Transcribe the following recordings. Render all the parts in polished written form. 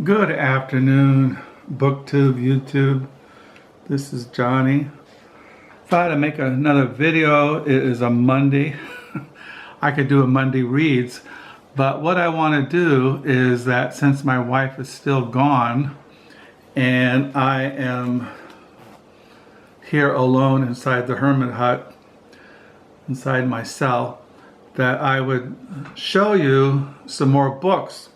Good afternoon, BookTube, YouTube. This is Johnny. Thought I'd make another video. It is a Monday. I could do a Monday reads, but what I want to do is that since my wife is still gone and I am here alone inside the hermit hut, inside my cell, that I would show you some more books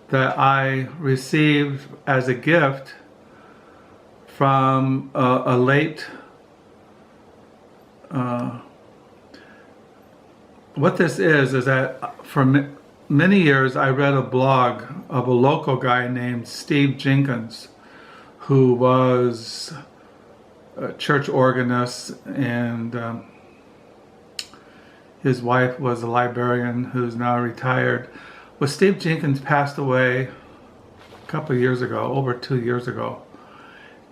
that I received as a gift from a late, what this is that for many years I read a blog of a local guy named Steve Jenkins, who was a church organist, and his wife was a librarian who's now retired. Well, Steve Jenkins passed away a couple of years ago, over 2 years ago.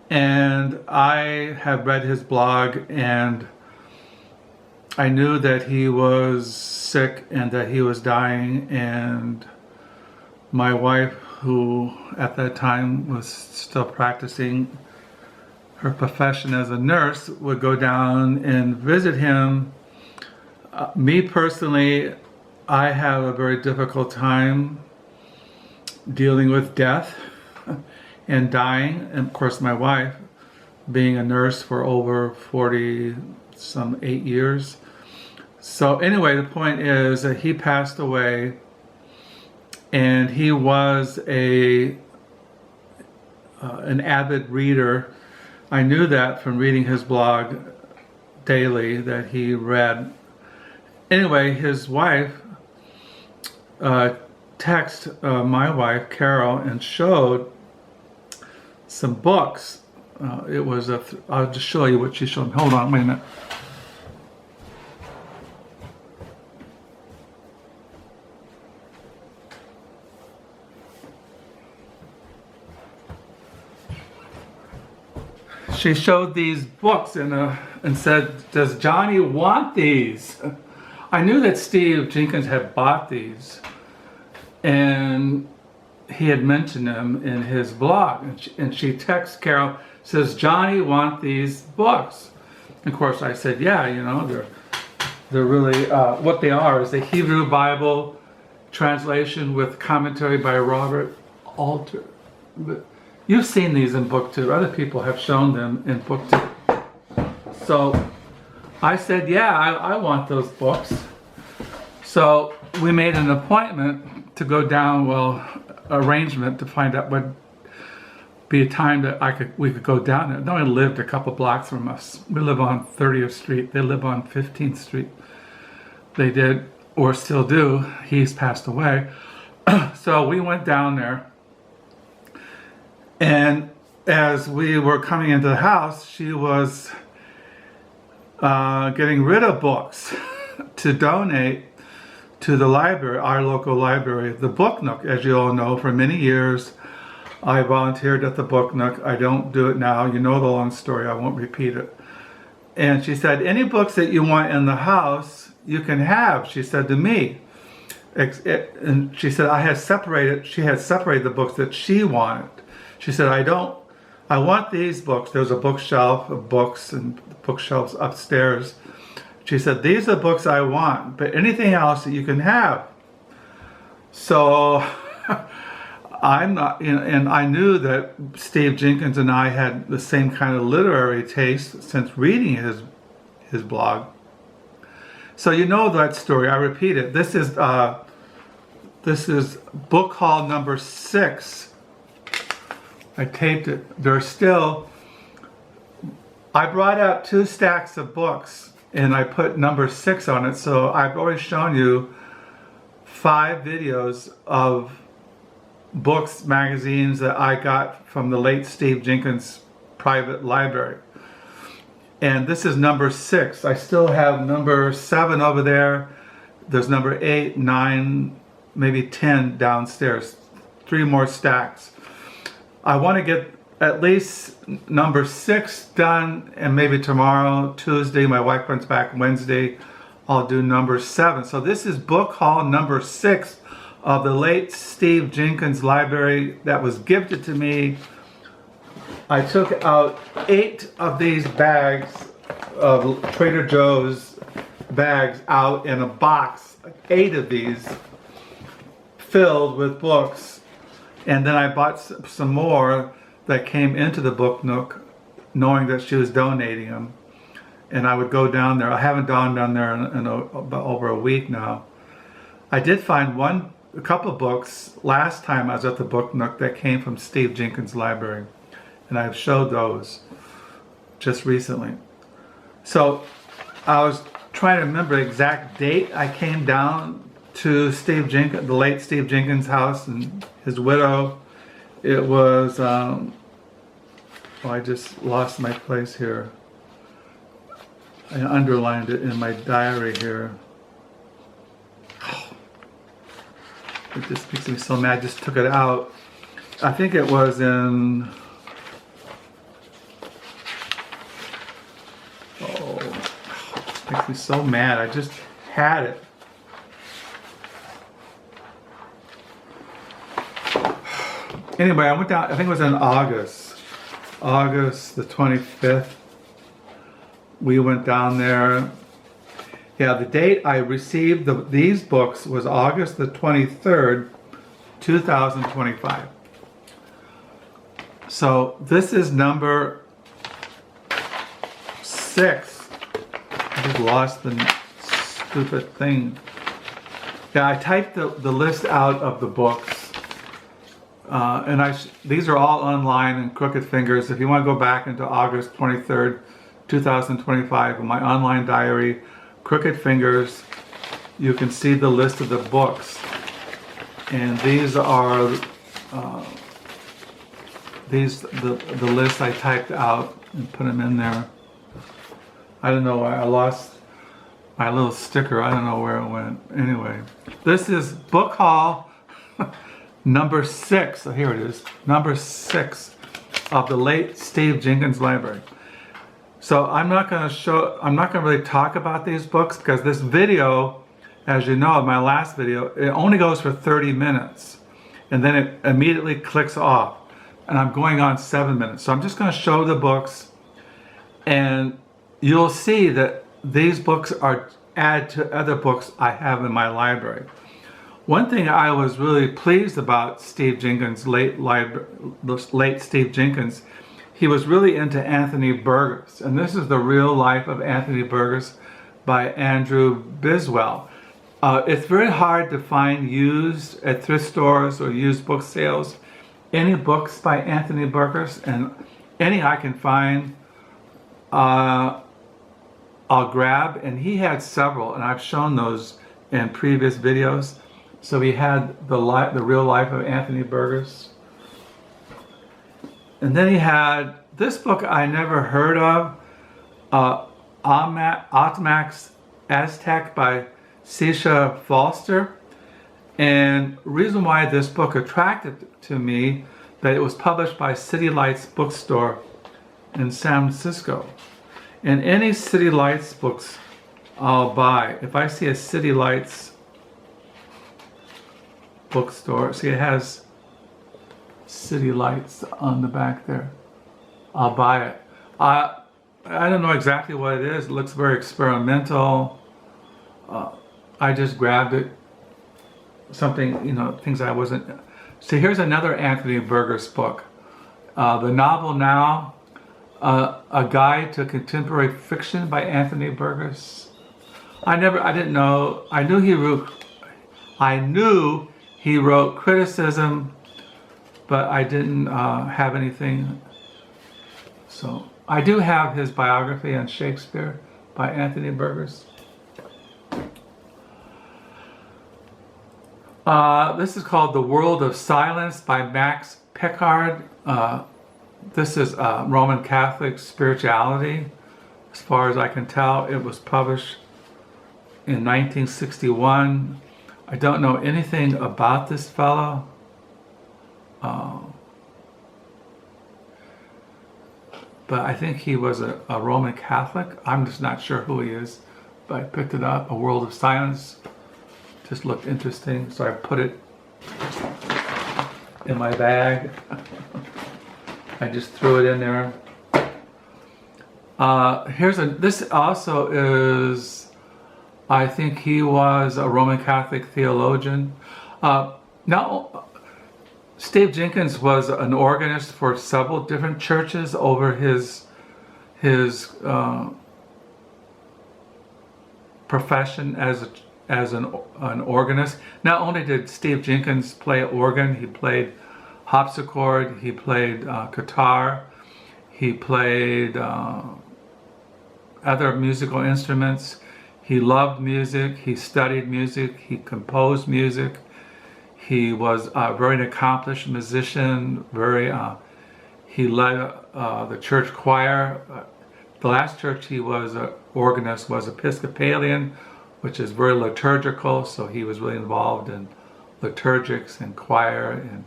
And I have read his blog, and I knew that he was sick and that he was dying, and my wife, who at that time was still practicing her profession as a nurse, would go down and visit him. Me personally, I have a very difficult time dealing with death and dying, and of course my wife, being a nurse for over 8 years. So anyway, the point is that he passed away, and he was an avid reader. I knew that from reading his blog daily, that he read. Anyway, his wife texted my wife, Carol, and showed some books. It was I'll just show you what she showed me. Hold on, wait a minute. She showed these books and said, "Does Johnny want these?" I knew that Steve Jenkins had bought these, and he had mentioned them in his blog. And she texts Carol, says, "Johnny want these books?" And of course, I said, "Yeah, you know, they're really what they are is the Hebrew Bible translation with commentary by Robert Alter." But you've seen these in book 2. Other people have shown them in book 2. So I said, "Yeah, I want those books." So we made an appointment to go down, arrangement to find out what be a time that we could go down there. They only lived a couple blocks from us. We live on 30th Street. They live on 15th Street. They did, or still do. He's passed away. So we went down there, and as we were coming into the house, she was getting rid of books to donate to the library, our local library, the Book Nook. As you all know, for many years I volunteered at the Book Nook. I don't do it now. You know the long story. I won't repeat it. And she said, "Any books that you want in the house, you can have," she said to me. And she said, she had separated the books that she wanted. She said, I want these books. There's a bookshelf of books and bookshelves upstairs. She said, "These are books I want, but anything else that you can have." So I'm not, and I knew that Steve Jenkins and I had the same kind of literary taste since reading his blog. So you know that story. I repeat it. This is book haul number 6. I taped it. I brought out 2 stacks of books, and I put number 6 on it. So I've already shown you 5 videos of books, magazines that I got from the late Steve Jenkins private library. And this is number 6. I still have number 7 over there. There's number 8, 9, maybe 10 downstairs. 3 more stacks. I want to get at least number 6 done, and maybe tomorrow, Tuesday, my wife comes back Wednesday, I'll do number 7. So this is book haul number 6 of the late Steve Jenkins library that was gifted to me. I took out 8 of these bags of Trader Joe's bags out in a box, 8 of these filled with books, and then I bought some more that came into the book nook knowing that she was donating them, and I would go down there. I haven't gone down there in about over a week now. I did find a couple books last time I was at the book nook that came from Steve Jenkins' library, and I've showed those just recently. So I was trying to remember the exact date I came down to Steve Jenkins, the late Steve Jenkins' house and his widow. It was, I just lost my place here. I underlined it in my diary here. It just makes me so mad. I just took it out. I think it was in, it makes me so mad. I just had it. Anyway, I went down, I think it was in August the 25th. We went down there. Yeah, the date I received these books was August the 23rd, 2025. So this is number 6. I just lost the stupid thing. Yeah, I typed the list out of the books. And these are all online in Crooked Fingers. If you want to go back into August 23rd, 2025, in my online diary, Crooked Fingers, you can see the list of the books. And these are the list I typed out and put them in there. I don't know why I lost my little sticker. I don't know where it went. Anyway, this is book haul number 6. So here it is, number 6 of the late Steve Jenkins library. So I'm not going to really talk about these books because this video, as you know, my last video, it only goes for 30 minutes and then it immediately clicks off, and I'm going on 7 minutes. So I'm just going to show the books, and you'll see that these books are added to other books I have in my library. One thing I was really pleased about Steve Jenkins, late Steve Jenkins, he was really into Anthony Burgess, and this is The Real Life of Anthony Burgess by Andrew Biswell. It's very hard to find used at thrift stores or used book sales any books by Anthony Burgess, and any I can find I'll grab, and he had several, and I've shown those in previous videos. So he had the Real Life of Anthony Burgess. And then he had this book I never heard of, Atomik Aztex by Sesshu Foster. And reason why this book attracted to me, that it was published by City Lights bookstore in San Francisco. And any City Lights books I'll buy. If I see a City Lights bookstore, see it has City Lights on the back there, I'll buy it. I don't know exactly what it is. It looks very experimental. I just grabbed it. Something, you know, things I wasn't. So here's another Anthony Burgess book. The novel Now, A Guide to Contemporary Fiction by Anthony Burgess. I didn't know. I knew he wrote criticism, but I didn't have anything. So I do have his biography on Shakespeare by Anthony Burgess. This is called The World of Silence by Max Picard. This is Roman Catholic spirituality. As far as I can tell, it was published in 1961. I don't know anything about this fellow. But I think he was a Roman Catholic. I'm just not sure who he is, but I picked it up. A World of Silence. Just looked interesting, so I put it in my bag. I just threw it in there. This also is, I think he was a Roman Catholic theologian. Now, Steve Jenkins was an organist for several different churches over his profession as an organist. Not only did Steve Jenkins play organ, he played harpsichord, he played guitar, he played other musical instruments. He loved music, he studied music, he composed music. He was a very accomplished musician, he led the church choir. The last church he was an organist was Episcopalian, which is very liturgical, so he was really involved in liturgics and choir and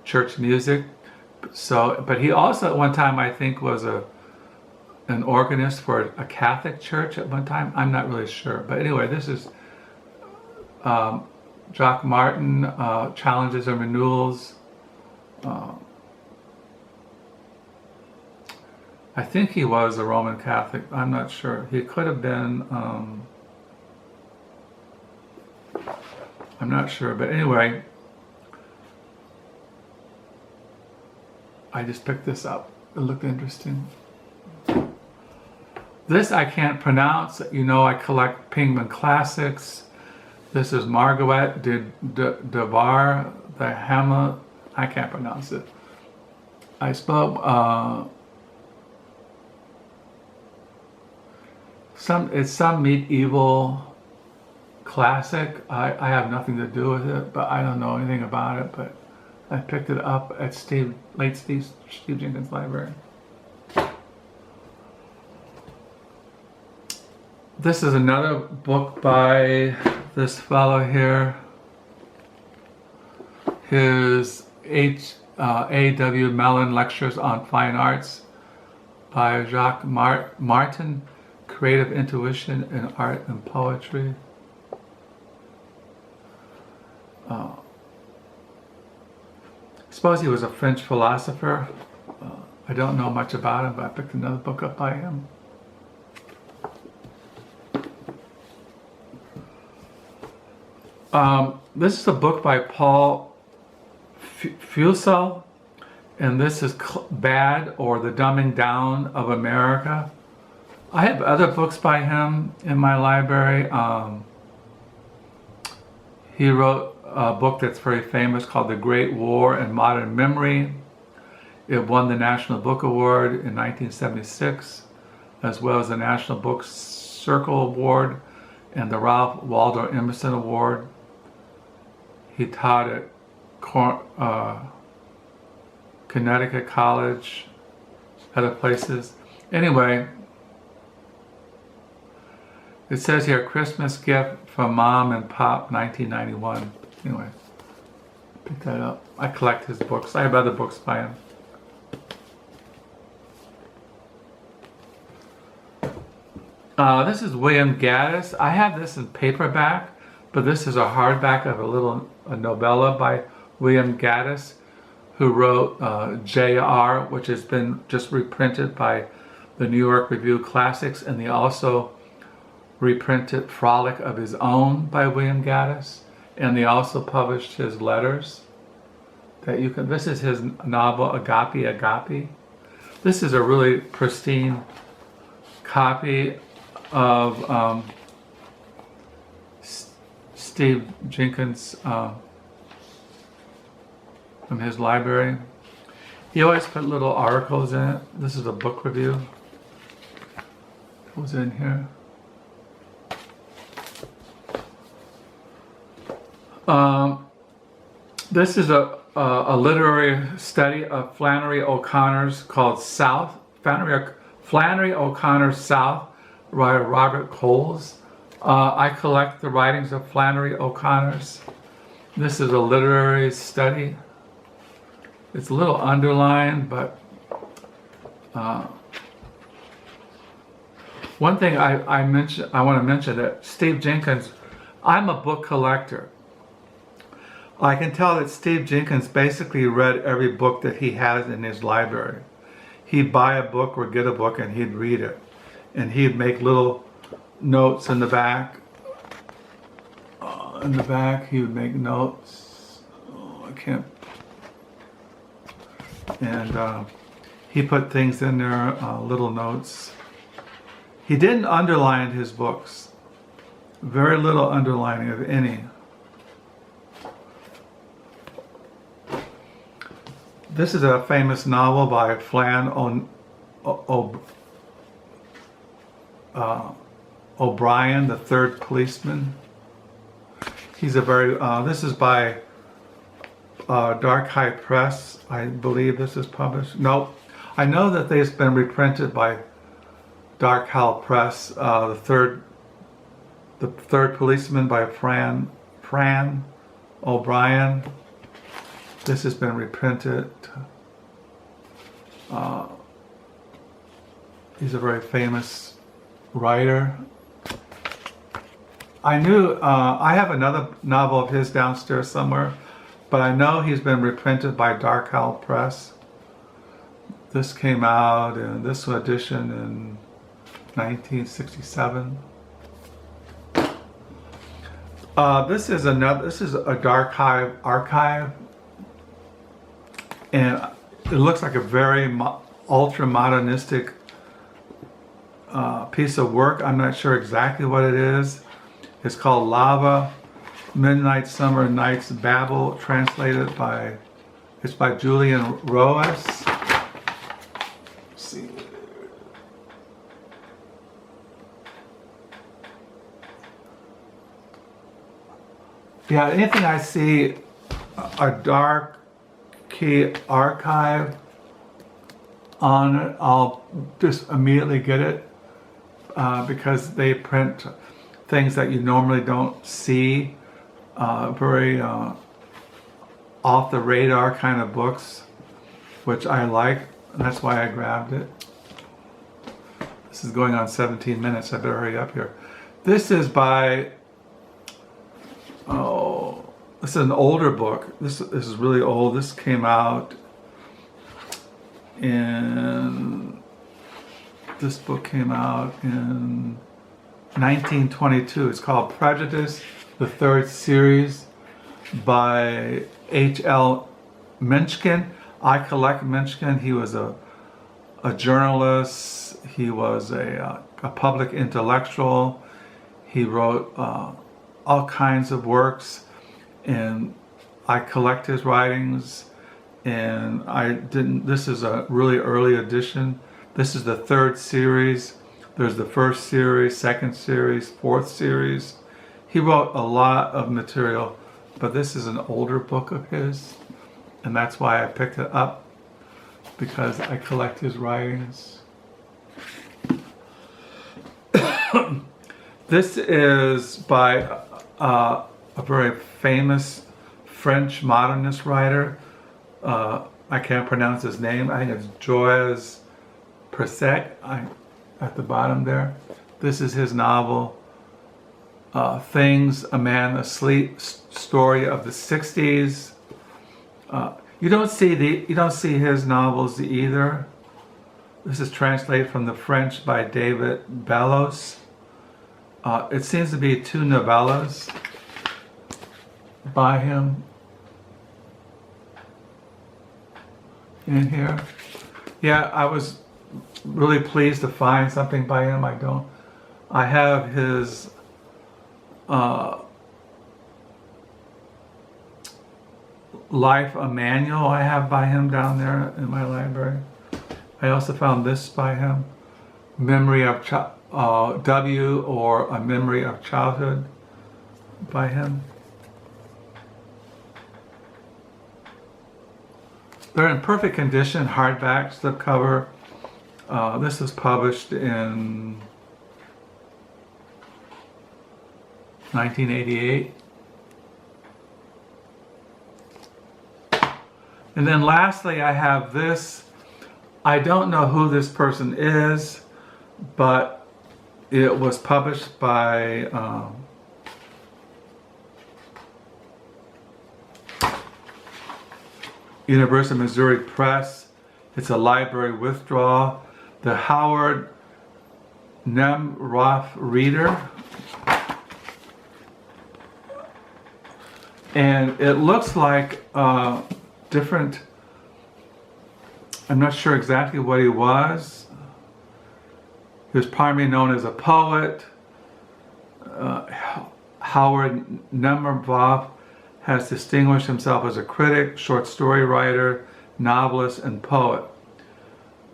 church music. So, but he also at one time, I think, was an organist for a Catholic church at one time. I'm not really sure, but anyway, this is Jacques Martin, Challenges and Renewals. I think he was a Roman Catholic. I'm not sure. He could have been. I'm not sure, but anyway, I just picked this up. It looked interesting. This I can't pronounce. You know, I collect Penguin classics. This is Marguerite de Navarre, the Hamlet. I can't pronounce it. I spoke it's some medieval classic. I have nothing to do with it, but I don't know anything about it. But I picked it up at Steve Jenkins' library. This is another book by this fellow here. His A.W. Mellon Lectures on Fine Arts by Jacques Maritain, Creative Intuition in Art and Poetry. I suppose he was a French philosopher. I don't know much about him, but I picked another book up by him. This is a book by Paul Fussell, and this is Bad, or The Dumbing Down of America. I have other books by him in my library. He wrote a book that's very famous called The Great War in Modern Memory. It won the National Book Award in 1976, as well as the National Book Circle Award and the Ralph Waldo Emerson Award. He taught at Connecticut College, other places. Anyway, it says here, Christmas gift from Mom and Pop, 1991. Anyway, pick that up. I collect his books. I have other books by him. This is William Gaddis. I have this in paperback, but this is a hardback of a novella by William Gaddis, who wrote J.R., which has been just reprinted by the New York Review Classics, and they also reprinted Frolic of His Own by William Gaddis, and they also published his letters that you can. This is his novel Agape. This is a really pristine copy of Steve Jenkins from his library. He always put little articles in it. This is a book review. What was in here? This is a literary study of Flannery O'Connor's called South. Flannery O'Connor's South, by Robert Coles. I collect the writings of Flannery O'Connor's. This is a literary study. It's a little underlined, but one thing I want to mention that Steve Jenkins, I'm a book collector. I can tell that Steve Jenkins basically read every book that he has in his library. He'd buy a book or get a book and he'd read it. And he'd make little notes in the back. He would make notes. Oh, I can't. And he put things in there, little notes. He didn't underline his books. Very little underlining of any. This is a famous novel by Flann O'Brien, the third policeman. He's a very, this is by Dark High Press. I believe this is published. Nope. I know that they've been reprinted by Dark High Press. The third policeman by Flann O'Brien. This has been reprinted. He's a very famous writer. I knew, I have another novel of his downstairs somewhere, but I know he's been reprinted by Dark Owl Press. This came out in this edition in 1967. This is a Dark Hive archive, and it looks like a very ultra-modernistic piece of work. I'm not sure exactly what it is. It's called Lava, Midnight Summer Nights Babel, translated by, it's by Julian Roas. Let's see. Yeah, anything I see a dark key archive on it, I'll just immediately get it because they print things that you normally don't see, very off the radar kind of books, which I like, and that's why I grabbed it. This is going on 17 minutes, I better hurry up here. This is by, this is an older book. This is really old. This came out in, this book came out in 1922. It's called Prejudice, the third series by H.L. Mencken. I collect Mencken. He was a journalist. He was a public intellectual. He wrote all kinds of works, and I collect his writings. And this is a really early edition. This is the third series. There's the first series, second series, fourth series. He wrote a lot of material, but this is an older book of his, and that's why I picked it up, because I collect his writings. This is by a very famous French modernist writer. I can't pronounce his name. I think it's Joyeux Persec. At the bottom there. This is his novel, Things, A Man Asleep, story of the 60s. You don't see his novels either. This is translated from the French by David Bellos. It seems to be two novellas by him in here. Yeah, I was really pleased to find something by him. I have his Life, a manual I have by him down there in my library. I also found this by him, Memory of W, or A Memory of Childhood by him. They're in perfect condition, hardback, slipcover. This was published in 1988. And then lastly, I have this. I don't know who this person is, but it was published by University of Missouri Press. It's a library withdrawal. The Howard Nemroff Reader. And it looks like different, I'm not sure exactly what he was. He was primarily known as a poet. Howard Nemroff has distinguished himself as a critic, short story writer, novelist, and poet.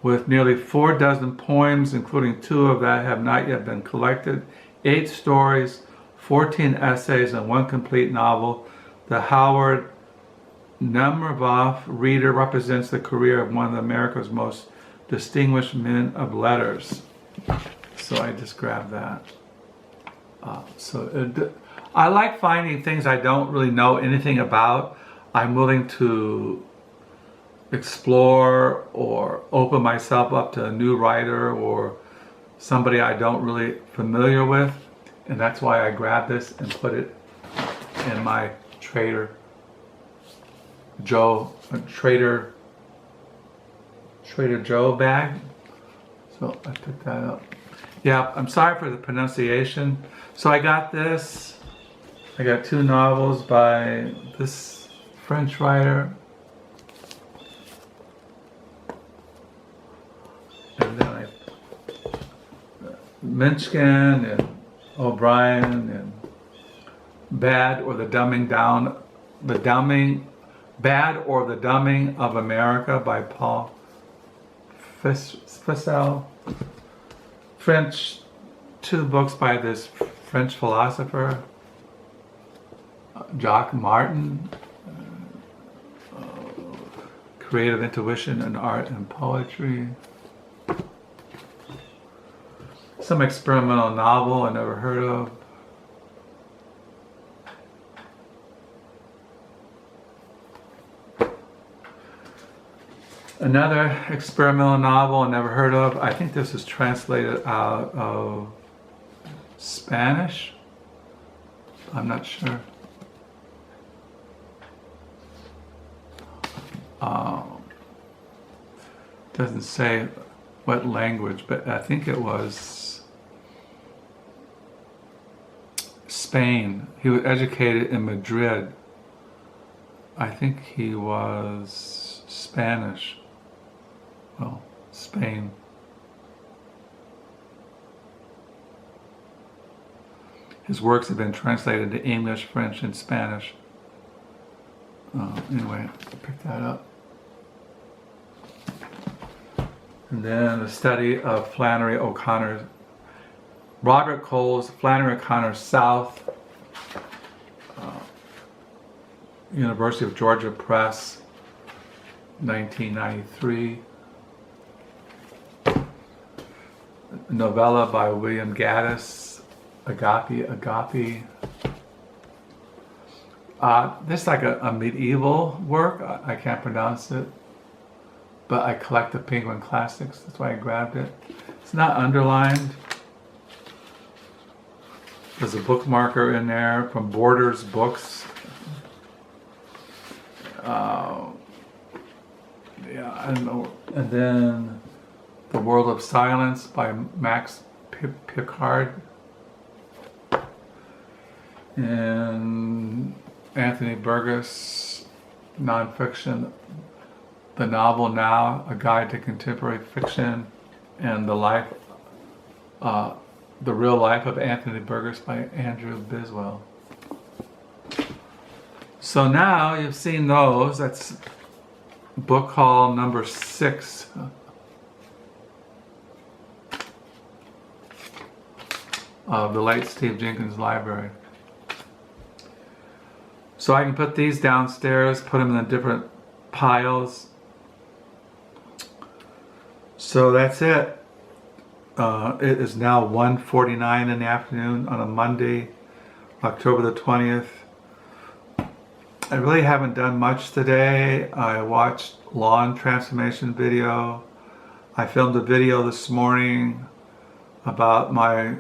With nearly 4 dozen poems, including 2 of that have not yet been collected, 8 stories, 14 essays, and 1 complete novel, the Howard Nemroff Reader represents the career of one of America's most distinguished men of letters. So I just grabbed that. I like finding things I don't really know anything about. I'm willing to explore or open myself up to a new writer or somebody I don't really familiar with, and that's why I grabbed this and put it in my Trader Joe bag. So I picked that up. Yeah, I'm sorry for the pronunciation. So I got this. I got 2 novels by this French writer. And then I Minchkin and O'Brien and Bad or the Dumbing of America by Paul Fussell. French, 2 books by this French philosopher, Jacques Martin, Creative Intuition in Art and Poetry. Some experimental novel I never heard of. Another experimental novel I never heard of. I think this is translated out of Spanish. I'm not sure. Doesn't say what language, but I think it was Spain. He was educated in Madrid. I think he was Spanish. Well, Spain. His works have been translated into English, French, and Spanish. Anyway, I picked that up. And then the study of Flannery O'Connor's, Robert Cole's Flannery O'Connor South, University of Georgia Press, 1993. Novella by William Gaddis, Agape. This is like a medieval work. I can't pronounce it, but I collect the Penguin Classics. That's why I grabbed it. It's not underlined. There's a bookmarker in there from Borders Books. Yeah, I don't know. And then The World of Silence by Max Picard. And Anthony Burgess, nonfiction. The Novel Now, A Guide to Contemporary Fiction, and The Real Life of Anthony Burgess by Andrew Biswell. So now you've seen those. That's book haul number 6. Of the late Steve Jenkins Library. So I can put these downstairs, put them in different piles. So that's it. It is now 1:49 in the afternoon on a Monday, October the 20th. I really haven't done much today. I watched lawn transformation video. I filmed a video this morning about my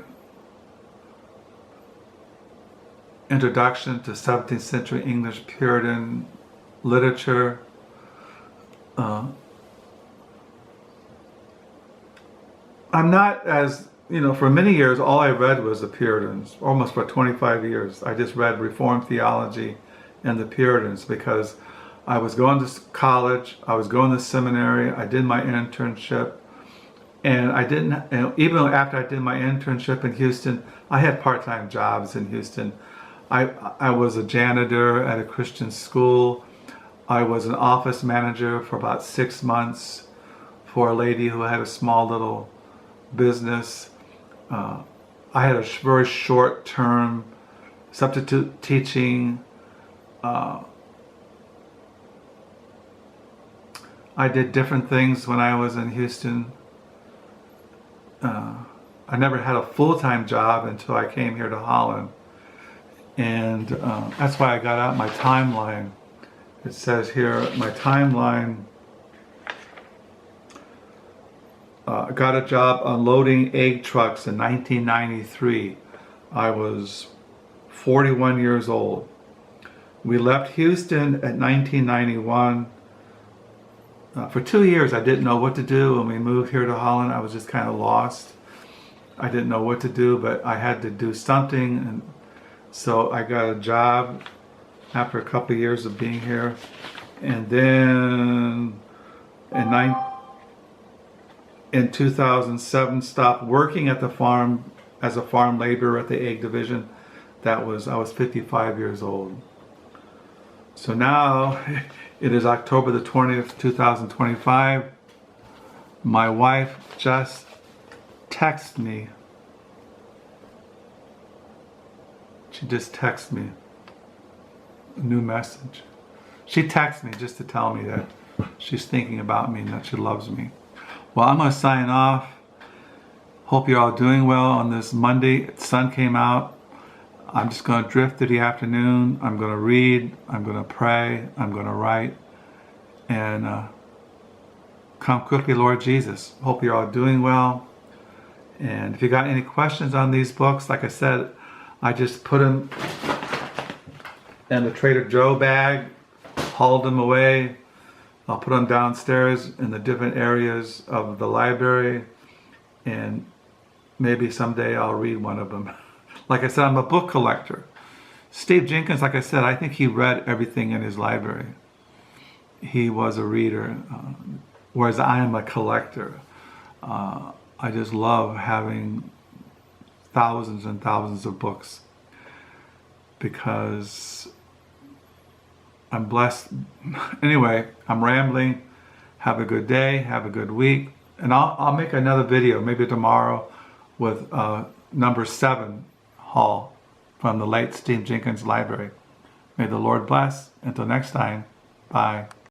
introduction to 17th century English Puritan literature. I'm not as, for many years, all I read was the Puritans, almost for 25 years. I just read Reformed theology and the Puritans because I was going to college, I was going to seminary, I did my internship, and I didn't, even after I did my internship in Houston, I had part-time jobs in Houston. I was a janitor at a Christian school. I was an office manager for about 6 months for a lady who had a small little business. I had a very short-term substitute teaching. I did different things when I was in Houston. I never had a full-time job until I came here to Holland. And that's why I got out my timeline. It says here, my timeline, I got a job unloading egg trucks in 1993. I was 41 years old. We left Houston at 1991. For 2 years I didn't know what to do. When we moved here to Holland, I was just kind of lost. I didn't know what to do, but I had to do something, and so I got a job after a couple of years of being here. And then in 2007 stopped working at the farm as a farm laborer at the egg division. I was 55 years old. So now it is October the 20th, 2025. My wife just texted me. She just texted me a new message. She texted me just to tell me that she's thinking about me and that she loves me. Well, I'm going to sign off. Hope you're all doing well on this Monday. The sun came out. I'm just going to drift through the afternoon. I'm going to read. I'm going to pray. I'm going to write. And come quickly, Lord Jesus. Hope you're all doing well. And if you got any questions on these books, like I said, I just put them in the Trader Joe bag, hauled them away. I'll put them downstairs in the different areas of the library, and maybe someday I'll read one of them. Like I said, I'm a book collector. Steve Jenkins, like I said, I think he read everything in his library. He was a reader, whereas I am a collector. I just love having thousands and thousands of books because I'm blessed. Anyway, I'm rambling. Have a good day. Have a good week. And I'll make another video, maybe tomorrow, with number 7 haul from the late Steve Jenkins library. May the Lord bless. Until next time, bye.